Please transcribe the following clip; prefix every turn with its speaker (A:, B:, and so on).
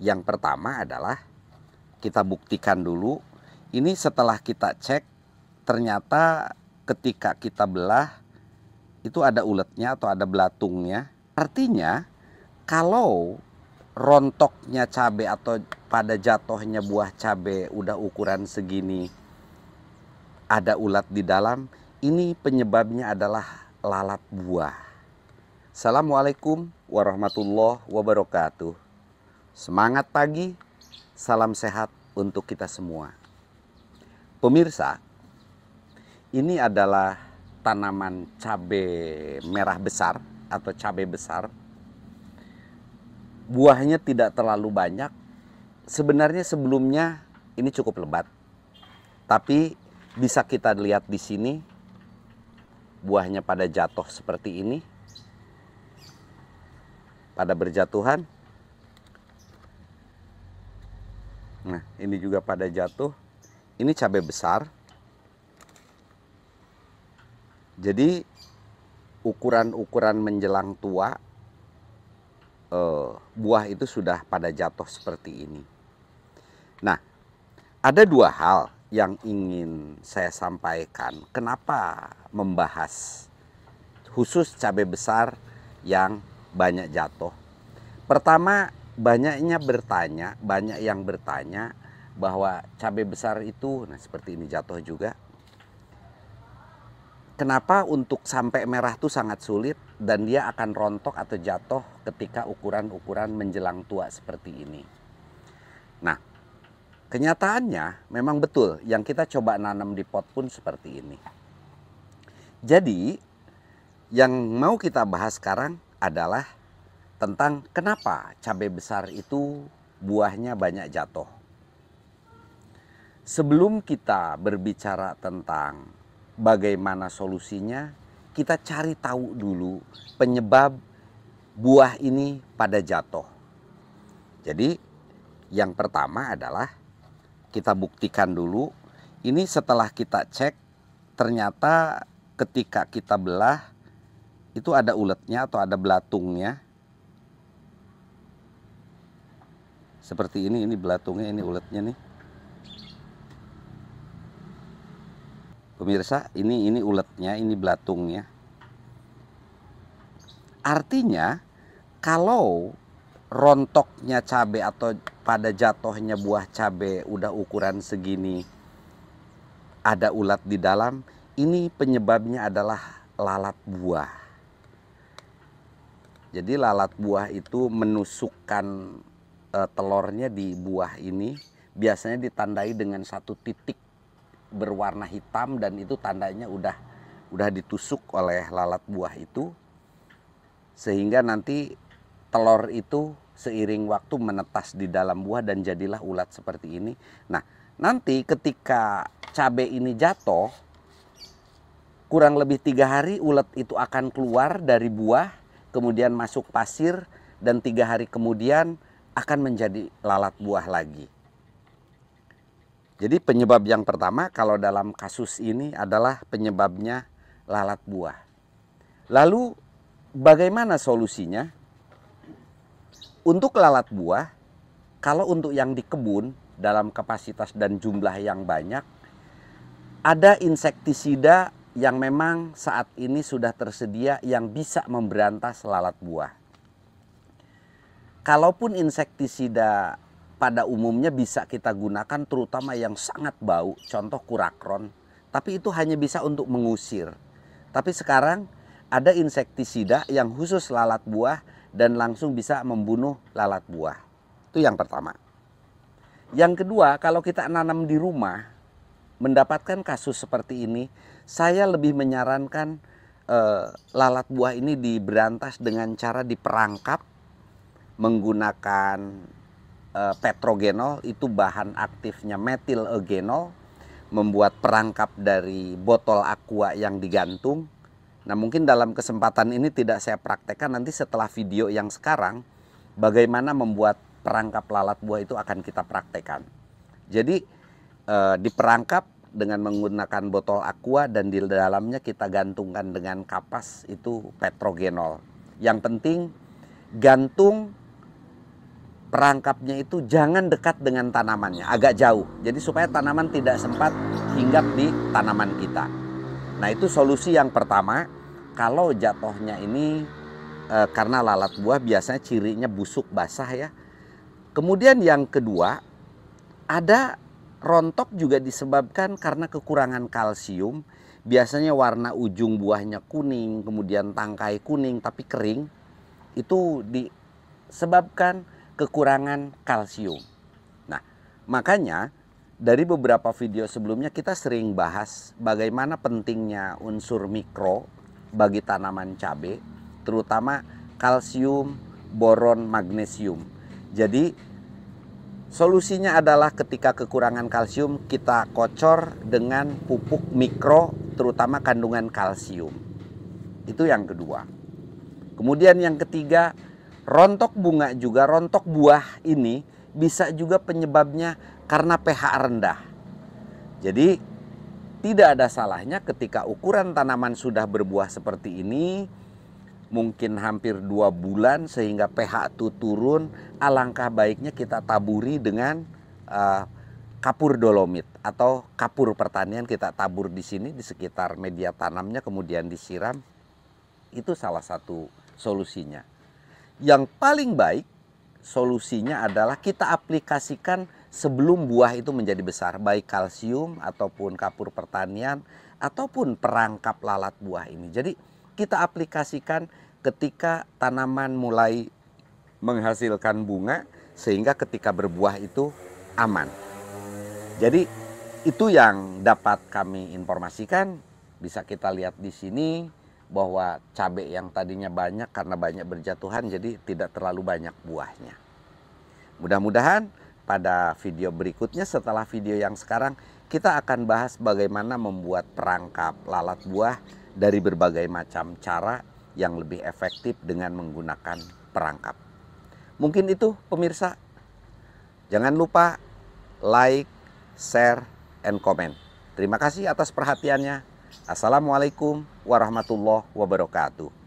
A: Yang pertama adalah kita buktikan dulu. Ini setelah kita cek, ternyata ketika kita belah itu ada uletnya atau ada belatungnya. Artinya kalau rontoknya cabai atau pada jatuhnya buah cabai udah ukuran segini ada ulat di dalam, ini penyebabnya adalah lalat buah. Assalamualaikum warahmatullahi wabarakatuh. Semangat pagi, salam sehat untuk kita semua. Pemirsa, ini adalah tanaman cabai merah besar atau cabai besar. Buahnya tidak terlalu banyak. Sebenarnya sebelumnya ini cukup lebat. Tapi bisa kita lihat di sini buahnya pada jatuh seperti ini. Pada berjatuhan. Nah, ini juga pada jatuh. Ini cabai besar. Jadi ukuran-ukuran menjelang tua, buah itu sudah pada jatuh seperti ini. Nah, ada dua hal yang ingin saya sampaikan. Kenapa membahas khusus cabai besar yang banyak jatuh? Pertama, banyak yang bertanya bahwa cabai besar itu, nah seperti ini jatuh juga. Kenapa untuk sampai merah itu sangat sulit dan dia akan rontok atau jatuh ketika ukuran-ukuran menjelang tua seperti ini. Nah, kenyataannya memang betul yang kita coba nanam di pot pun seperti ini. Jadi, yang mau kita bahas sekarang adalah tentang kenapa cabai besar itu buahnya banyak jatuh. Sebelum kita berbicara tentang bagaimana solusinya, kita cari tahu dulu penyebab buah ini pada jatuh. Jadi yang pertama adalah kita buktikan dulu. Ini setelah kita cek, ternyata ketika kita belah itu ada uletnya atau ada belatungnya. Seperti ini belatungnya, ini uletnya nih. Pemirsa, ini uletnya, ini belatungnya. Artinya kalau rontoknya cabai atau pada jatuhnya buah cabai udah ukuran segini ada ulat di dalam, ini penyebabnya adalah lalat buah. Jadi lalat buah itu menusukkan telurnya di buah ini, biasanya ditandai dengan satu titik berwarna hitam dan itu tandanya udah ditusuk oleh lalat buah itu, sehingga nanti telur itu seiring waktu menetas di dalam buah dan jadilah ulat seperti ini. Nah, nanti ketika cabai ini jatuh, kurang lebih 3 hari ulat itu akan keluar dari buah, kemudian masuk pasir, dan 3 hari kemudian akan menjadi lalat buah lagi. Jadi penyebab yang pertama kalau dalam kasus ini adalah penyebabnya lalat buah. Lalu bagaimana solusinya? Untuk lalat buah, kalau untuk yang di kebun dalam kapasitas dan jumlah yang banyak, ada insektisida yang memang saat ini sudah tersedia yang bisa memberantas lalat buah. Kalaupun insektisida pada umumnya bisa kita gunakan terutama yang sangat bau, contoh kurakron, tapi itu hanya bisa untuk mengusir. Tapi sekarang ada insektisida yang khusus lalat buah dan langsung bisa membunuh lalat buah. Itu yang pertama. Yang kedua, kalau kita nanam di rumah, mendapatkan kasus seperti ini, saya lebih menyarankan lalat buah ini diberantas dengan cara diperangkap menggunakan petrogenol, itu bahan aktifnya metil eugenol, membuat perangkap dari botol aqua yang digantung. Nah, mungkin dalam kesempatan ini tidak saya praktekkan, nanti setelah video yang sekarang bagaimana membuat perangkap lalat buah itu akan kita praktekkan. Jadi diperangkap dengan menggunakan botol aqua dan di dalamnya kita gantungkan dengan kapas itu petrogenol. Yang penting gantung perangkapnya itu jangan dekat dengan tanamannya, agak jauh. Jadi supaya tanaman tidak sempat hinggap di tanaman kita. Nah, itu solusi yang pertama. Kalau jatuhnya ini karena lalat buah biasanya cirinya busuk basah ya. Kemudian yang kedua, ada rontok juga disebabkan karena kekurangan kalsium. Biasanya warna ujung buahnya kuning, kemudian tangkai kuning tapi kering. Itu disebabkan kekurangan kalsium. Nah, makanya dari beberapa video sebelumnya kita sering bahas bagaimana pentingnya unsur mikro bagi tanaman cabai, terutama kalsium, boron, magnesium. Jadi solusinya adalah ketika kekurangan kalsium kita kocor dengan pupuk mikro, terutama kandungan kalsium. Itu yang kedua. Kemudian yang ketiga, rontok bunga juga, rontok buah ini bisa juga penyebabnya karena pH rendah. Jadi tidak ada salahnya ketika ukuran tanaman sudah berbuah seperti ini, mungkin hampir 2 bulan sehingga pH itu turun, alangkah baiknya kita taburi dengan kapur dolomit atau kapur pertanian, kita tabur di sini di sekitar media tanamnya kemudian disiram. Itu salah satu solusinya. Yang paling baik solusinya adalah kita aplikasikan sebelum buah itu menjadi besar, baik kalsium ataupun kapur pertanian ataupun perangkap lalat buah ini. Jadi kita aplikasikan ketika tanaman mulai menghasilkan bunga sehingga ketika berbuah itu aman. Jadi itu yang dapat kami informasikan. Bisa kita lihat di sini bahwa cabai yang tadinya banyak karena banyak berjatuhan jadi tidak terlalu banyak buahnya. Mudah-mudahan pada video berikutnya setelah video yang sekarang kita akan bahas bagaimana membuat perangkap lalat buah dari berbagai macam cara yang lebih efektif dengan menggunakan perangkap. Mungkin itu pemirsa. Jangan lupa like, share, and comment. Terima kasih atas perhatiannya. Assalamualaikum warahmatullahi wabarakatuh.